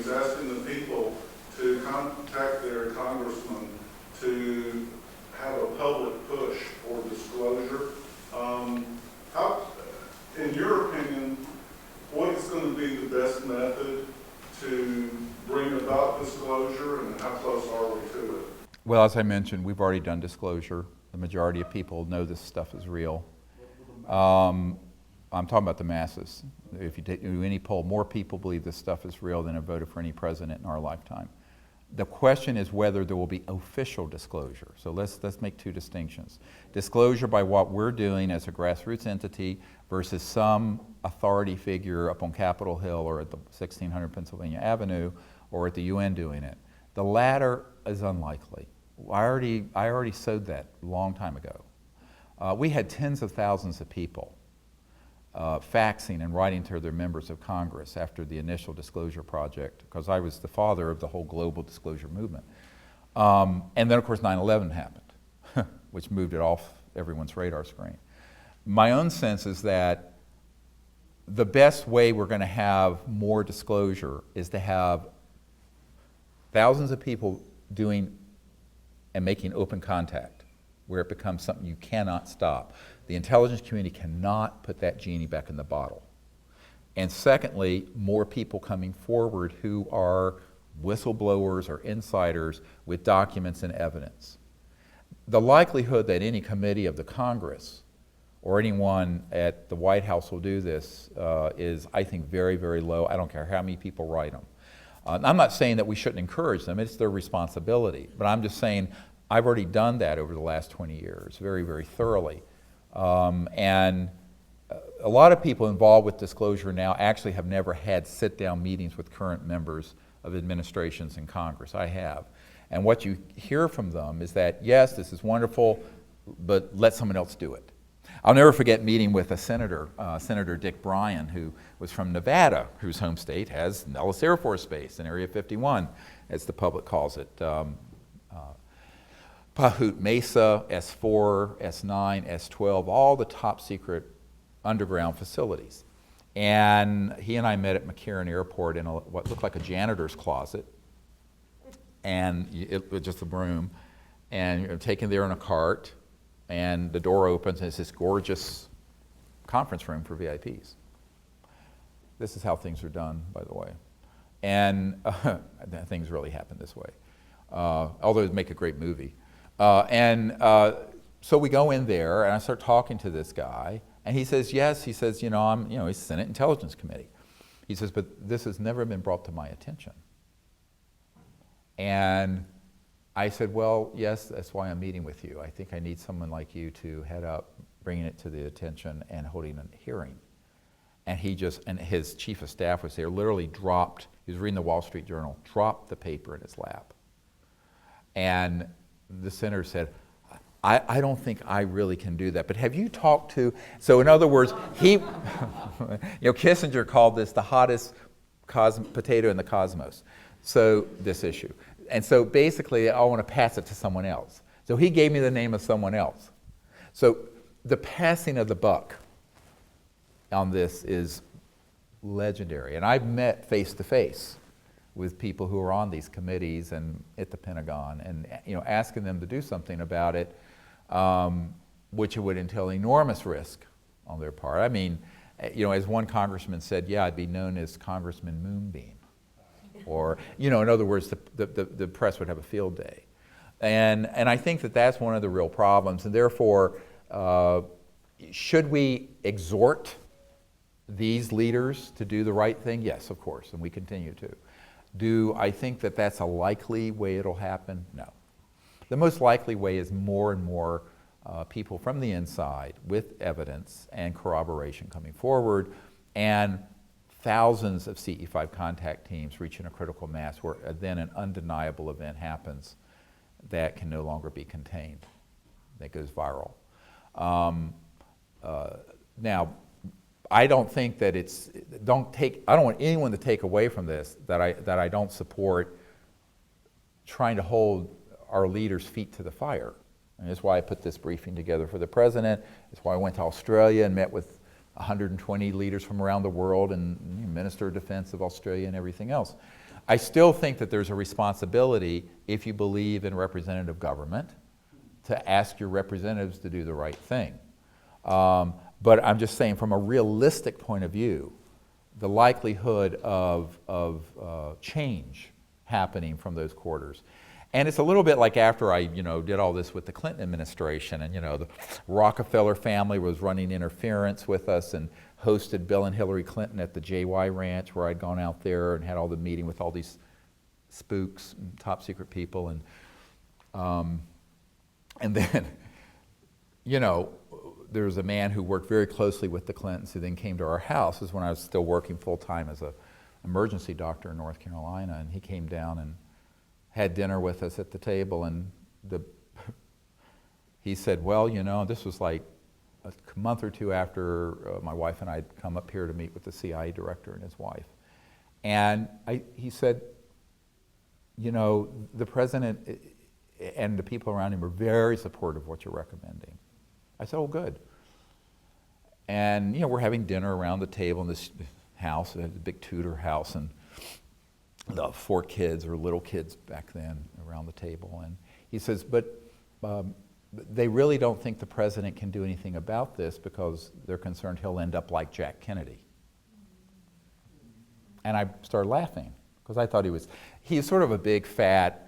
he's asking the people to contact their congressman to have a public push for disclosure. How, in your opinion, what is going to be the best method to bring about disclosure, and how close are we to it? Well, as I mentioned, we've already done disclosure. The majority of people know this stuff is real. I'm talking about the masses. If you do any poll, more people believe this stuff is real than have voted for any president in our lifetime. The question is whether there will be official disclosure. So let's make two distinctions. Disclosure by what we're doing as a grassroots entity versus some authority figure up on Capitol Hill or at the 1600 Pennsylvania Avenue or at the UN doing it. The latter is unlikely. I already sowed that a long time ago. We had tens of thousands of people faxing and writing to their members of Congress after the initial disclosure project, because I was the father of the whole global disclosure movement. And then, of course, 9/11 happened, which moved it off everyone's radar screen. My own sense is that the best way we're going to have more disclosure is to have thousands of people doing and making open contact, where it becomes something you cannot stop. The intelligence community cannot put that genie back in the bottle. And secondly, more people coming forward who are whistleblowers or insiders with documents and evidence. The likelihood that any committee of the Congress or anyone at the White House will do this is, I think, very, very low. I don't care how many people write them. I'm not saying that we shouldn't encourage them. It's their responsibility. But I'm just saying I've already done that over the last 20 years very, very thoroughly. And a lot of people involved with disclosure now actually have never had sit-down meetings with current members of administrations in Congress. I have. And what you hear from them is that, yes, this is wonderful, but let someone else do it. I'll never forget meeting with a senator, Senator Dick Bryan, who was from Nevada, whose home state has Nellis Air Force Base in Area 51, as the public calls it. Pahut Mesa, S4, S9, S12, all the top secret underground facilities. And he and I met at McCarran Airport in what looked like a janitor's closet, and it was just a room, and you're taken there in a cart, and the door opens, and it's this gorgeous conference room for VIPs. This is how things are done, by the way. And things really happen this way, although it'd make a great movie. So we go in there, and I start talking to this guy, and he says, yes, he says, he's Senate Intelligence Committee. He says, but this has never been brought to my attention. And I said, well, yes, that's why I'm meeting with you. I think I need someone like you to head up bringing it to the attention and holding a hearing. And and his chief of staff was there, literally dropped, he was reading the Wall Street Journal, dropped the paper in his lap. And the senator said, I don't think I really can do that, but have you talked to, so in other words, Kissinger called this the hottest potato in the cosmos, so this issue. And so basically, I want to pass it to someone else. So he gave me the name of someone else. So the passing of the buck on this is legendary. And I've met face to face with people who are on these committees and at the Pentagon, and asking them to do something about it, which would entail enormous risk on their part. I mean, as one congressman said, yeah, I'd be known as Congressman Moonbeam. Or, in other words, the press would have a field day. And I think that that's one of the real problems. And therefore, should we exhort these leaders to do the right thing? Yes, of course, and we continue to. Do I think that that's a likely way it'll happen? No. The most likely way is more and more people from the inside with evidence and corroboration coming forward, and thousands of CE5 contact teams reaching a critical mass where then an undeniable event happens that can no longer be contained, that goes viral. Now, I don't think that I don't want anyone to take away from this that I don't support trying to hold our leaders' feet to the fire. And that's why I put this briefing together for the president. That's why I went to Australia and met with 120 leaders from around the world and Minister of Defense of Australia and everything else. I still think that there's a responsibility, if you believe in representative government, to ask your representatives to do the right thing. But I'm just saying, from a realistic point of view, the likelihood of change happening from those quarters. And it's a little bit like after I, did all this with the Clinton administration, and the Rockefeller family was running interference with us and hosted Bill and Hillary Clinton at the JY Ranch, where I'd gone out there and had all the meeting with all these spooks and top secret people, and then, there's a man who worked very closely with the Clintons who then came to our house. This is when I was still working full-time as an emergency doctor in North Carolina, and he came down and had dinner with us at the table, and he said, well, this was like a month or two after my wife and I had come up here to meet with the CIA director and his wife. And he said, the president and the people around him are very supportive of what you're recommending. I said, oh, good. And, we're having dinner around the table in this house, a big Tudor house, and the 4 kids, or little kids back then, around the table. And he says, but they really don't think the president can do anything about this because they're concerned he'll end up like Jack Kennedy. And I started laughing, because I thought he's sort of a big, fat,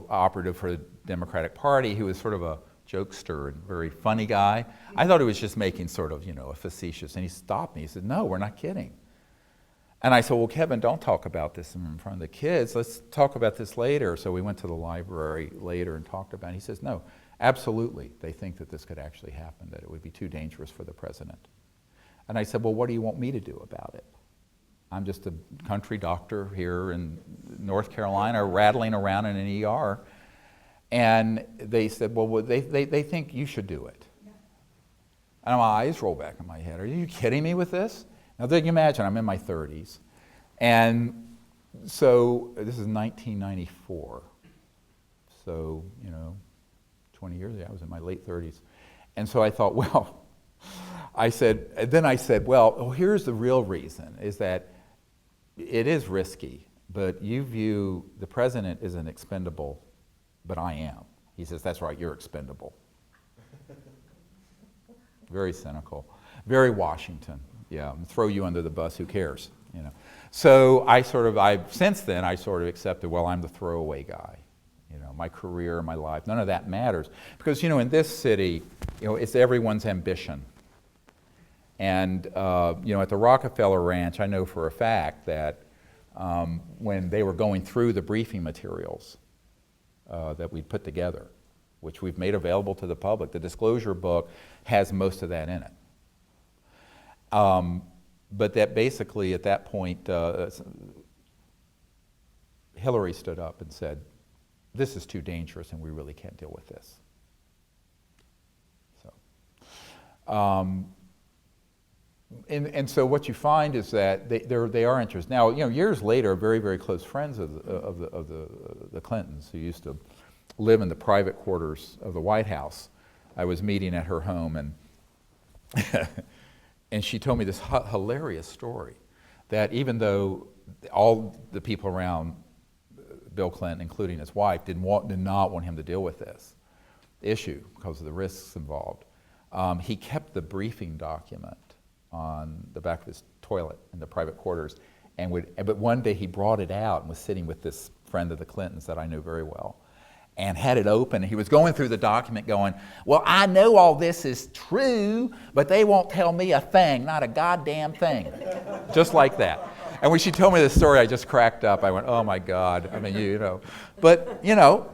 operative for the Democratic Party who was sort of a jokester and very funny guy. I thought he was just making sort of, a facetious, and he stopped me. He said, no, we're not kidding. And I said, well, Kevin, don't talk about this in front of the kids. Let's talk about this later. So we went to the library later and talked about it. He says, no, absolutely. They think that this could actually happen, that it would be too dangerous for the president. And I said, well, what do you want me to do about it? I'm just a country doctor here in North Carolina, rattling around in an ER. And they said, well, they think you should do it. Yeah. And my eyes roll back in my head. Are you kidding me with this? Now, then you imagine, I'm in my 30s. And so this is 1994. So, 20 years ago, I was in my late 30s. And so I thought, well, I said, well, here's the real reason, is that it is risky, but you view the president as an expendable, but I am. He says, that's right, you're expendable. Very cynical. Very Washington. Yeah, throw you under the bus, who cares? So since then, I sort of accepted, well, I'm the throwaway guy. My career, my life, none of that matters. Because, in this city, it's everyone's ambition. And, at the Rockefeller Ranch, I know for a fact that when they were going through the briefing materials that we'd put together, which we've made available to the public, the disclosure book has most of that in it. But that basically, at that point, Hillary stood up and said, this is too dangerous and we really can't deal with this. So, and so what you find is that they are interested. Now, years later, very, very close friends of the Clintons, who used to live in the private quarters of the White House, I was meeting at her home, and and she told me this hilarious story, that even though all the people around Bill Clinton, including his wife, did not want him to deal with this issue because of the risks involved, he kept the briefing document on the back of his toilet in the private quarters, but one day he brought it out and was sitting with this friend of the Clintons that I knew very well, and had it open. He was going through the document going, well, I know all this is true, but they won't tell me a thing, not a goddamn thing. Just like that. And when she told me this story, I just cracked up. I went, oh my God. I mean, But,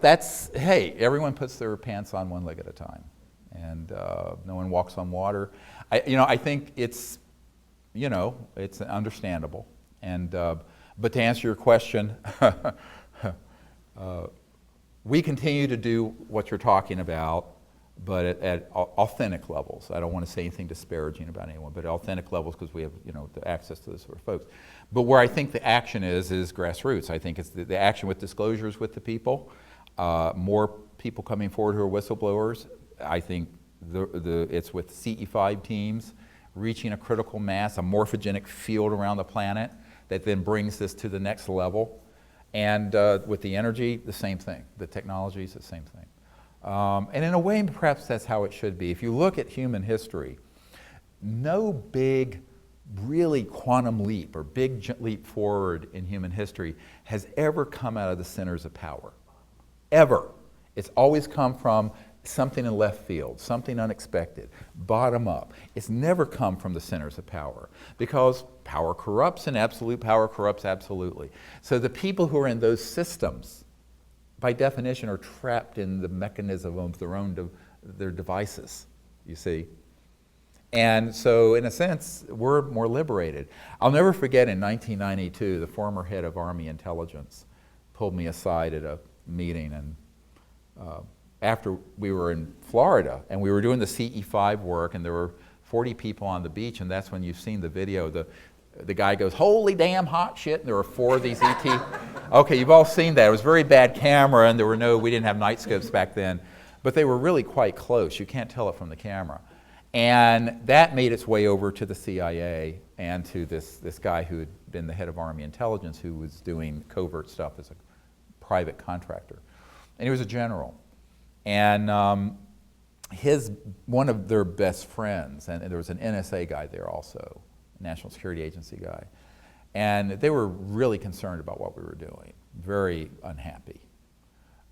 that's, hey, everyone puts their pants on one leg at a time. And no one walks on water. I think it's, it's understandable. And, but to answer your question, we continue to do what you're talking about, but at authentic levels. I don't want to say anything disparaging about anyone, but at authentic levels, because we have, the access to this sort of folks. But where I think the action is grassroots. I think it's the action with disclosures with the people, more people coming forward who are whistleblowers. I think it's with CE5 teams reaching a critical mass, a morphogenic field around the planet that then brings this to the next level. And with the energy, the same thing. The technology is the same thing. And in a way, perhaps that's how it should be. If you look at human history, no big, really quantum leap or big leap forward in human history has ever come out of the centers of power. Ever. It's always come from something in left field, something unexpected, bottom up. It's never come from the centers of power because power corrupts and absolute power corrupts absolutely. So the people who are in those systems, by definition, are trapped in the mechanism of their devices, you see. And so, in a sense, we're more liberated. I'll never forget in 1992, the former head of Army Intelligence pulled me aside at a meeting, and after we were in Florida, and we were doing the CE5 work, and there were 40 people on the beach, and that's when you've seen the video. The guy goes, "Holy damn hot shit," and there were 4 of these ET. Okay, you've all seen that. It was very bad camera, and we didn't have night scopes back then, but they were really quite close. You can't tell it from the camera. And that made its way over to the CIA and to this guy who had been the head of Army Intelligence, who was doing covert stuff as a private contractor. And he was a general. And one of their best friends, and there was an NSA guy there also, National Security Agency guy, and they were really concerned about what we were doing, very unhappy.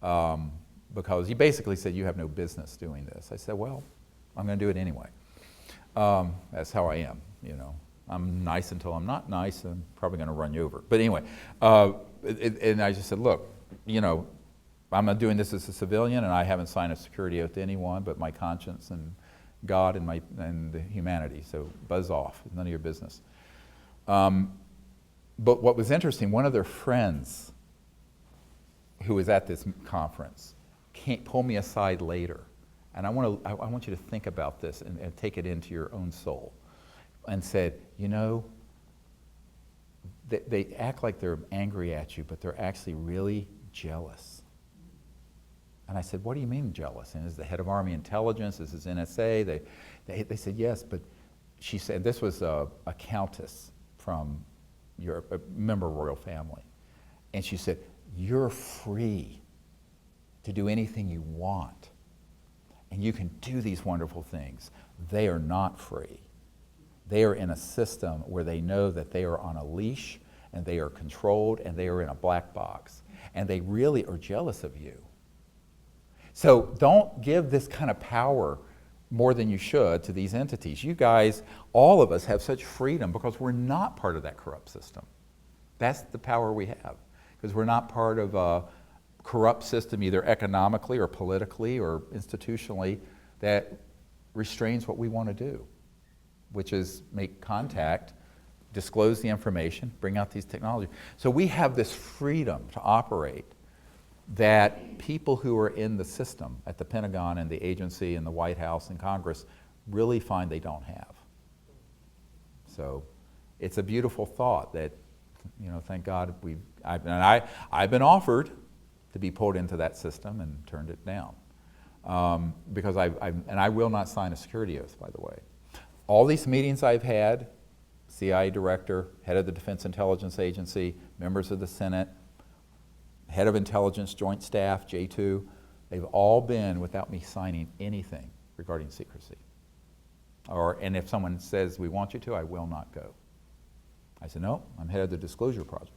Because he basically said, "You have no business doing this." I said, "Well, I'm going to do it anyway." That's how I am, you know. I'm nice until I'm not nice, and I'm probably going to run you over. But anyway, and I just said, "Look, you know, I'm not doing this as a civilian, and I haven't signed a security oath to anyone but my conscience and God and the humanity. So buzz off. It's none of your business." But what was interesting, one of their friends who was at this conference pulled me aside later. And I want you to think about this and take it into your own soul. And said, "You know, they act like they're angry at you, but they're actually really jealous." And I said, "What do you mean jealous?" And is the head of Army Intelligence, this is NSA. They said, "Yes," but she said, this was a countess from a member of royal family. And she said, "You're free to do anything you want. And you can do these wonderful things." They are not free. They are in a system where they know that they are on a leash and they are controlled and they are in a black box. And they really are jealous of you. So don't give this kind of power more than you should to these entities. You guys, all of us, have such freedom because we're not part of that corrupt system. That's the power we have, because we're not part of a corrupt system, either economically or politically or institutionally, that restrains what we want to do, which is make contact, disclose the information, bring out these technologies. So we have this freedom to operate that people who are in the system at the Pentagon and the agency and the White House and Congress really find they don't have. So it's a beautiful thought that, you know, thank God I've been offered to be pulled into that system and turned it down. Because I will not sign a security oath, by the way. All these meetings I've had, CIA director, head of the Defense Intelligence Agency, members of the Senate, head of intelligence, joint staff, J2, they've all been without me signing anything regarding secrecy. And if someone says, "We want you to," I will not go. I said, "No, I'm head of the Disclosure Project."